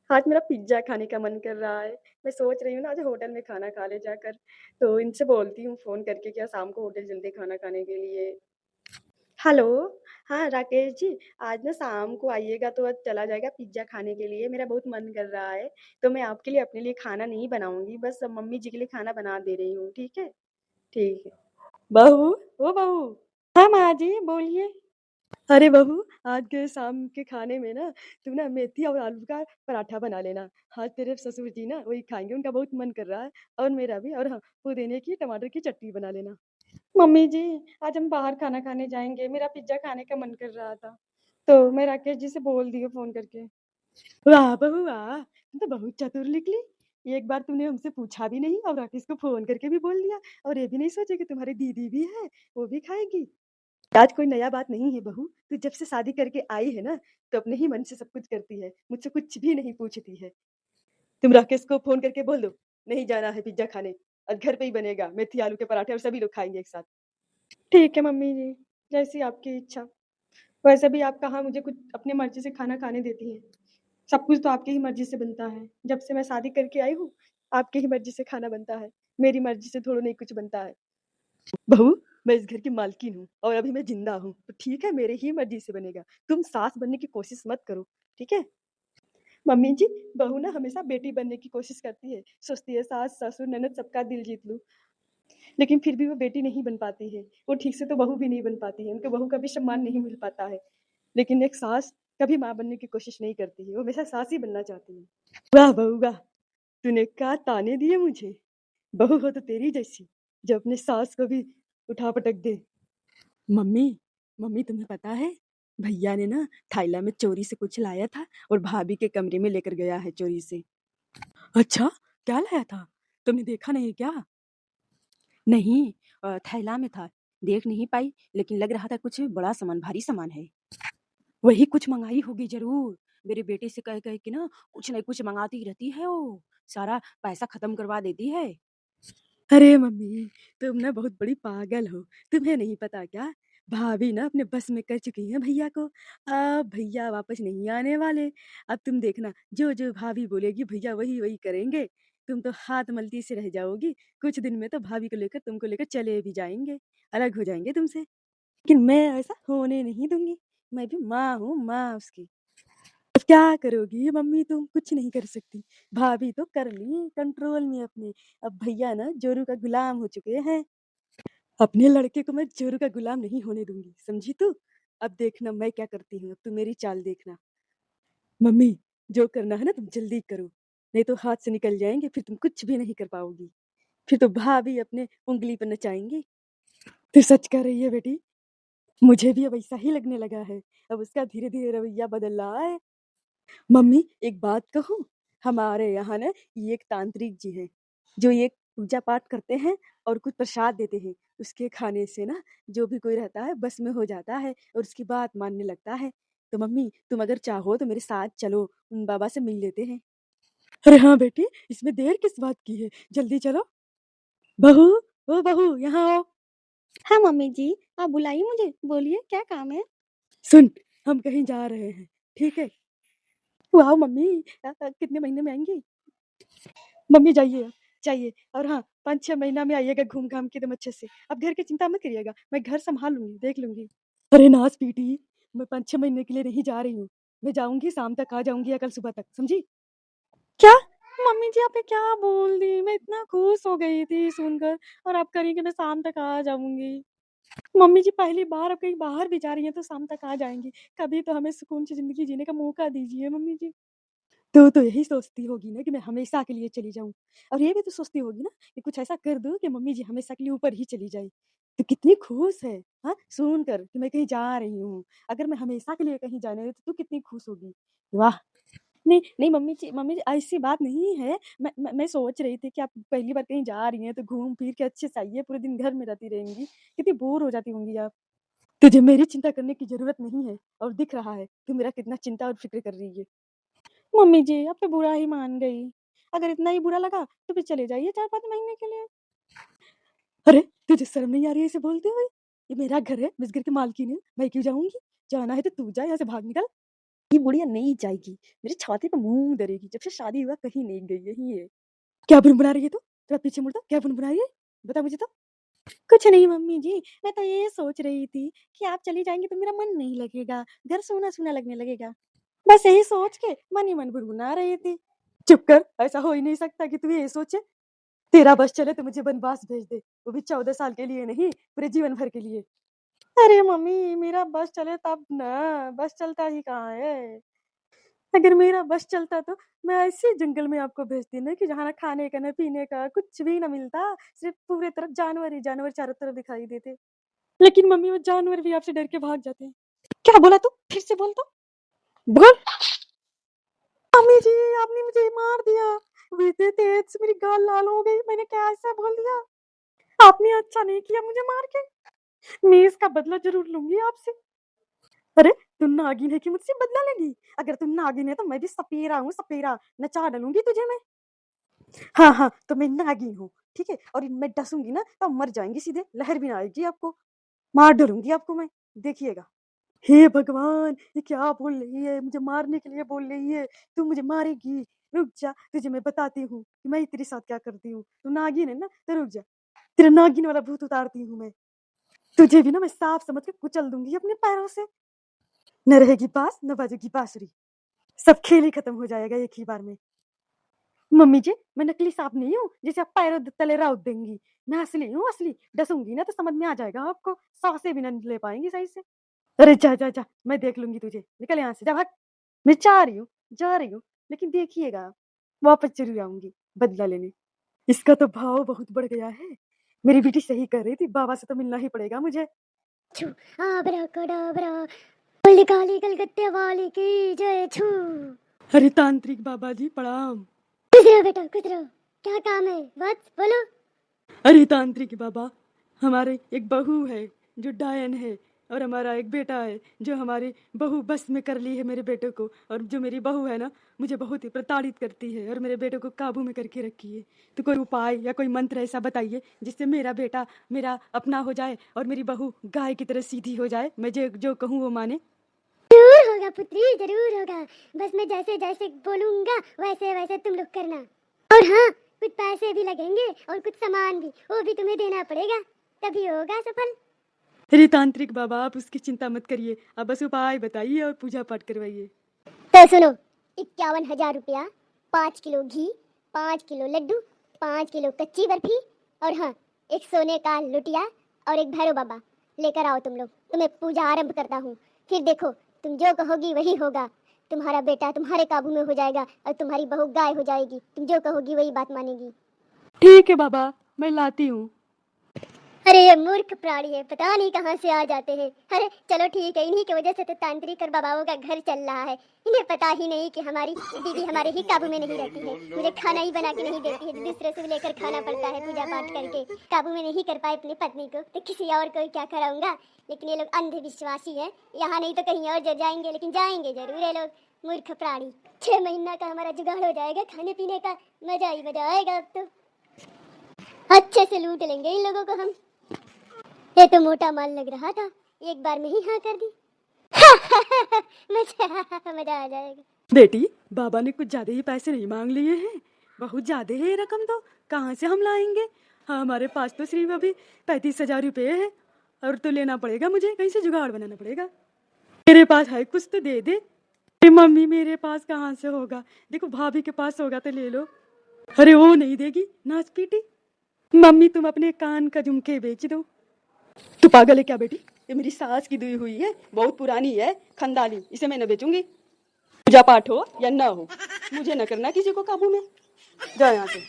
आज मेरा पिज़्ज़ा खाने का मन कर रहा है। मैं सोच रही हूँ ना आज होटल में खाना खा ले जाकर। तो इनसे बोलती हूँ फ़ोन करके क्या शाम को होटल चलते खाना खाने के लिए। हेलो, हाँ राकेश जी, आज ना शाम को आइएगा तो आज चला जाएगा पिज़्ज़ा खाने के लिए। मेरा बहुत मन कर रहा है। तो मैं आपके लिए अपने लिए खाना नहीं बनाऊँगी, बस मम्मी जी के लिए खाना बना दे रही हूँ, ठीक है? ठीक है। बहू, ओ बहू। हाँ माँ जी, बोलिए। अरे बहू, आज के शाम के खाने में ना तुम ना मेथी और आलू का पराठा बना लेना। आज तेरे ससुर जी ना वही खाएंगे, उनका बहुत मन कर रहा है। और मेरा भी। और हाँ, पुदीने की टमाटर की चटनी बना लेना। मम्मी जी, आज हम बाहर खाना खाने जाएंगे, मेरा पिज्जा खाने का मन कर रहा था। तो मैं राकेश जी से बोल दी फोन करके। वाह बहू वाह, तुम तो बहुत चतुर निकली। एक बार तुमने हमसे पूछा भी नहीं और राकेश को फोन करके भी बोल दिया। और ये भी नहीं सोचे कि तुम्हारी दीदी भी है, वो भी खाएगी। आज कोई नया बात नहीं है बहू। तू जब से शादी करके आई है ना, तो अपने ही मन से सब कुछ करती है, मुझसे कुछ भी नहीं पूछती है। तुम राकेश को फोन करके बोल दो, नहीं जाना है पिज्जा खाने, और घर पे ही बनेगा मेथी आलू के पराठे और सभी लोग खाएंगे एक साथ। ठीक है मम्मी जी, जैसी आपकी इच्छा। वैसे भी आप कहाँ मुझे कुछ अपनी मर्जी से खाना खाने देती हैं। सब कुछ तो आपकी ही मर्जी से बनता है। जब से मैं शादी करके आई हूँ, आपकी ही मर्जी से खाना बनता है। मेरी मर्जी से थोड़ा नहीं कुछ बनता है। बहू, मैं इस घर की मालकिन हूँ और अभी मैं जिंदा हूँ, तो ठीक है मेरे ही मर्जी से बनेगा। तुम सास बनने की कोशिश मत करो, ठीक है? मम्मी जी, बहू ना हमेशा बेटी बनने की कोशिश करती है, सोचती है सास ससुर ननद सबका दिल जीत लूं। लेकिन फिर भी वो बेटी नहीं बन पाती है। वो ठीक से तो बहू भी नहीं बन पाती है, उनको बहू का भी सम्मान नहीं मिल पाता है। लेकिन एक सास कभी माँ बनने की कोशिश नहीं करती है, वो हमेशा सास ही बनना चाहती है। वाह बहू वाह, तूने क्या ताने दिए मुझे। बहू हो तो तेरी जैसी, जो अपने सास को भी उठा पटक दे। मम्मी, मम्मी तुम्हें पता है, भैया ने ना थैला में चोरी से कुछ लाया था और भाभी के कमरे में लेकर गया है चोरी से। अच्छा, क्या लाया था? तुमने देखा नहीं क्या? नहीं, थैला में था, देख नहीं पाई, लेकिन लग रहा था कुछ बड़ा सामान, भारी सामान है। वही कुछ मंगाई होगी जरूर। मेरे बेटे से कह कह के ना कुछ मंगाती रहती है वो, सारा पैसा खत्म करवा देती है। अरे मम्मी, तुम ना बहुत बड़ी पागल हो। तुम्हें नहीं पता क्या? भाभी ना अपने बस में कर चुकी है भैया को। अब भैया वापस नहीं आने वाले। अब तुम देखना, जो जो भाभी बोलेगी भैया वही वही करेंगे। तुम तो हाथ मलती से रह जाओगी। कुछ दिन में तो भाभी को लेकर तुमको लेकर चले भी जाएंगे, अलग हो जाएंगे तुमसे। लेकिन मैं ऐसा होने नहीं दूंगी। मैं भी माँ हूँ, माँ उसकी। अब क्या करोगी मम्मी, तुम कुछ नहीं कर सकती। भाभी तो कर ली कंट्रोल में अपने। अब भैया ना जोरू का गुलाम हो चुके हैं। अपने लड़के को मैं जोरू का गुलाम नहीं होने दूंगी, समझी तू? अब देखना मैं क्या करती हूँ, अब तू मेरी चाल देखना। मम्मी, जो करना है ना तुम जल्दी करो, नहीं तो हाथ से निकल जाएंगे, फिर तुम कुछ भी नहीं कर पाओगी। फिर तो भाभी अपने उंगली पर नचाएंगी। तू सच कह रही है बेटी? मुझे भी अब ऐसा ही लगने लगा है। अब उसका धीरे धीरे रवैया बदल रहा है। मम्मी, एक बात कहूँ, हमारे यहाँ ना ये एक तांत्रिक जी है, जो ये पूजा पाठ करते हैं और कुछ प्रसाद देते हैं। उसके खाने से ना जो भी कोई रहता है बस में हो जाता है और उसकी बात मानने लगता है। तो मम्मी, तुम अगर चाहो तो मेरे साथ चलो, उन बाबा से मिल लेते हैं। अरे हाँ बेटी, इसमें देर किस बात की है, जल्दी चलो। बहू, ओ बहू, यहाँ आओ। हाँ मम्मी जी, आप बुलाइए मुझे, बोलिए क्या काम है। सुन, हम कहीं जा रहे हैं, ठीक है? वाह मम्मी, कितने महीने में आएंगी? मम्मी जाइए, जाइए। और हाँ, 5-6 महीना में आइएगा घूम घाम के एकदम अच्छे से। आप घर की चिंता मत करिएगा, मैं घर संभाल लूंगी, देख लूंगी। अरे नास बेटी, मैं 5-6 महीने के लिए नहीं जा रही हूँ। मैं जाऊंगी, शाम तक आ जाऊंगी या कल सुबह तक, समझी? क्या? मम्मी जी आपने क्या बोल दी, मैं इतना खुश हो गई थी सुनकर। और आप करेंगे मैं शाम तक आ जाऊंगी। मम्मी जी पहली बार अब कहीं बाहर भी जा रही हैं तो शाम तक आ जाएंगी। कभी तो हमें सुकून से जिंदगी जीने का मौका दीजिए मम्मी जी। तो यही सोचती होगी ना कि मैं हमेशा के लिए चली जाऊं। और ये भी तो सोचती होगी ना कि कुछ ऐसा कर दूं कि मम्मी जी हमेशा के लिए ऊपर ही चली जाए। तो कितनी खुश है, हाँ, सुन कर कि मैं कहीं जा रही हूँ। अगर मैं हमेशा के लिए कहीं जाने दे तो तू कितनी खुश होगी। वाह। नहीं नहीं मम्मी जी ऐसी बात नहीं है। मैं सोच रही थी कि आप पहली बार कहीं जा रही हैं तो घूम फिर के अच्छे से आइए, पूरे दिन घर में रहती रहेंगी, कितनी बोर हो जाती होंगी आप। तुझे मेरी चिंता करने की जरूरत नहीं है, और दिख रहा है तू मेरा कितना चिंता और फिक्र कर रही है। मम्मी जी अब तो बुरा ही मान गई। अगर इतना ही बुरा लगा तो फिर चले जाइए 4-5 महीने के लिए। अरे, तुझे शर्म नहीं आ रही है इसे बोलते हुए? ये मेरा घर है, मैं इस घर की मालकिन हूँ, मैं क्यों जाऊंगी? जाना है तो तू जा, यहाँ से भाग निकल। ये बुढ़िया नहीं जाएगी, मेरे छाती पे मुँह धरेगी, जब से शादी हुआ कहीं नहीं गई, यही है। क्या बुनबुना रही है तू? थोड़ा पीछे मुड़ तो, क्या बुनबुना रही है? बता मुझे तो। कुछ नहीं मम्मी जी, मैं तो ये सोच रही थी कि आप चली जाएँगी तो मेरा मन नहीं लगेगा, घर सूना-सूना लगने लगेगा। बस यही सोच के मन ही मन गुनगुना रही थी। चुप कर, ऐसा हो ही नहीं सकता कि तू ये सोचे। तेरा बस चले तो मुझे बनवास भेज दे, वो भी 14 साल के लिए नहीं, पूरे जीवन भर के लिए। अरे मम्मी, मेरा बस चले तब ना, बस चलता ही कहाँ है। अगर मेरा बस चलता तो मैं ऐसे जंगल में आपको भेजती ना कि जहाँ ना खाने का, ना पीने का, कुछ भी ना मिलता, सिर्फ पूरे तरफ जानवर ही जानवर चारों तरफ दिखाई देते। लेकिन मम्मी, वो जानवर भी आपसे डर के भाग जाते हैं। क्या बोला तू? फिर से बोल तो। बोल। मम्मी जी, आपने मुझे मार दिया। इतने तेज से मेरी गाल लाल हो गई, मैंने क्या ऐसा बोल दिया? आपने अच्छा नहीं किया मुझे मार के। मैं इसका बदला जरूर लूंगी आपसे। अरे, तुम नागिन है कि मुझसे बदला लेगी? अगर तुम नागिन है तो मैं भी सपेरा हूँ, सपेरा, नचा डालूंगी तुझे मैं। हाँ हाँ, तो मैं नागिन हूँ, ठीक है, और मैं डसूंगी ना तो मर जाएंगी सीधे, लहर भी ना आएगी आपको, मार डालूंगी आपको मैं, देखिएगा। हे भगवान, ये क्या बोल रही है? मुझे मारने के लिए बोल रही है। तू मुझे मारेगी? रुक जा, तुझे मैं बताती हूँ कि मैं तेरे साथ क्या करती हूँ। तू नागिन है ना, तो रुक जा, तेरा नागिन वाला भूत उतारती हूँ मैं। तुझे भी ना मैं साफ समझ के कुचल दूंगी अपने पैरों से। न रहेगी बांस, न बजेगी बांसुरी, सब खेल ही खत्म हो जाएगा एक ही बार में। मम्मी जी, मैं नकली सांप नहीं हूँ जिसे आप पैरों तले रौंद देंगी। मैं असली हूँ, असली। डसूंगी ना तो समझ में आ जाएगा आपको, सांसें भी ना ले पाएंगी सही से। अरे जा जा जा, मैं देख लूंगी तुझे, निकल यहाँ से, जा भाग। मैं जा रही हूँ, लेकिन देखिएगा, वापस जरूर आऊंगी बदला लेने। इसका तो भाव बहुत बढ़ गया है। मेरी बेटी सही कह रही थी, बाबा से तो मिलना ही पड़ेगा मुझे। छू आबराकडाबरा, बोली काली कलकत्ते वाली की जय छू। अरे तांत्रिक बाबा जी प्रणाम। खुश रहो बेटा, खुश रहो। क्या काम है, बस बोलो। अरे तांत्रिक बाबा, हमारे एक बहू है जो डायन है, और हमारा एक बेटा है जो हमारी बहू बस में कर ली है मेरे बेटे को, और जो मेरी बहू है ना, मुझे बहुत ही प्रताड़ित करती है और मेरे बेटे को काबू में करके रखी है। तो कोई उपाय या कोई मंत्र ऐसा बताइए जिससे मेरा बेटा मेरा अपना हो जाए और मेरी बहू गाय की तरह सीधी हो जाए, मैं जो जो कहूँ वो माने। जरूर होगा पुत्री, जरूर होगा। बस मैं जैसे जैसे बोलूंगा वैसे वैसे तुम लोग करना। और हाँ, कुछ पैसे भी लगेंगे और कुछ सामान भी, वो भी तुम्हें देना पड़ेगा, तभी होगा सफल। अरे तांत्रिक बाबा, आप उसकी चिंता मत करिए, आप बस उपाय बताइए और पूजा पाठ करवाइए। तो सुनो, 51,000 रुपया, 5 किलो घी, 5 किलो लड्डू, 5 किलो कच्ची बर्फी, और हाँ, एक सोने का लुटिया और एक भैरव बाबा लेकर आओ तुम लोग। तुम्हें पूजा आरंभ करता हूँ, फिर देखो, तुम जो कहोगी वही होगा। तुम्हारा बेटा तुम्हारे काबू में हो जाएगा और तुम्हारी बहू गाय हो जाएगी। तुम जो कहोगी वही बात मानेगी। ठीक है बाबा, मैं लाती हूँ। अरे ये मूर्ख प्राणी है, पता नहीं कहाँ से आ जाते हैं। अरे चलो ठीक है, इन्हीं की वजह से तो तांत्रिक और बाबाओं का घर चल रहा है। इन्हें पता ही नहीं कि हमारी बीवी हमारे ही काबू में नहीं रहती है, मुझे खाना ही बना के नहीं देती है, दूसरे से लेकर खाना पड़ता है पूजा पाठ करके। काबू में नहीं कर पाए अपनी पत्नी को तो किसी और को क्या कराऊंगा। लेकिन ये लोग अंधविश्वासी है, यहाँ नहीं तो कहीं और जब जाएंगे, लेकिन जाएंगे जरूर ये लोग। मूर्ख प्राणी। 6 महीना का हमारा जुगाड़ हो जाएगा, खाने पीने का मजा ही मजा आएगा। अब तो अच्छे से लूट लेंगे इन लोगों को हम। ये तो मोटा माल लग रहा था, एक बार में ही हाँ कर दी। मजा मजा आ जाएगा। बेटी, बाबा ने कुछ ज्यादा ही पैसे नहीं मांग लिए हैं, बहुत ज्यादा है ये रकम तो, कहाँ से हम लाएंगे? हाँ, हमारे पास तो सिर्फ अभी 35,000 रुपये है, और तो लेना पड़ेगा, मुझे कहीं से जुगाड़ बनाना पड़ेगा। मेरे पास है कुछ तो दे दे। अरे मम्मी, मेरे पास कहाँ से होगा? देखो, भाभी के पास होगा तो ले लो। अरे वो नहीं देगी, नाच पीटी। मम्मी, तुम अपने कान का झुमके बेच दो। तू पागल है क्या बेटी? ये मेरी सास की दी हुई है, बहुत पुरानी है, खानदानी, इसे मैं न बेचूंगी। पूजा पाठ हो या ना हो, मुझे न करना किसी को काबू में। जाओ यहाँ से।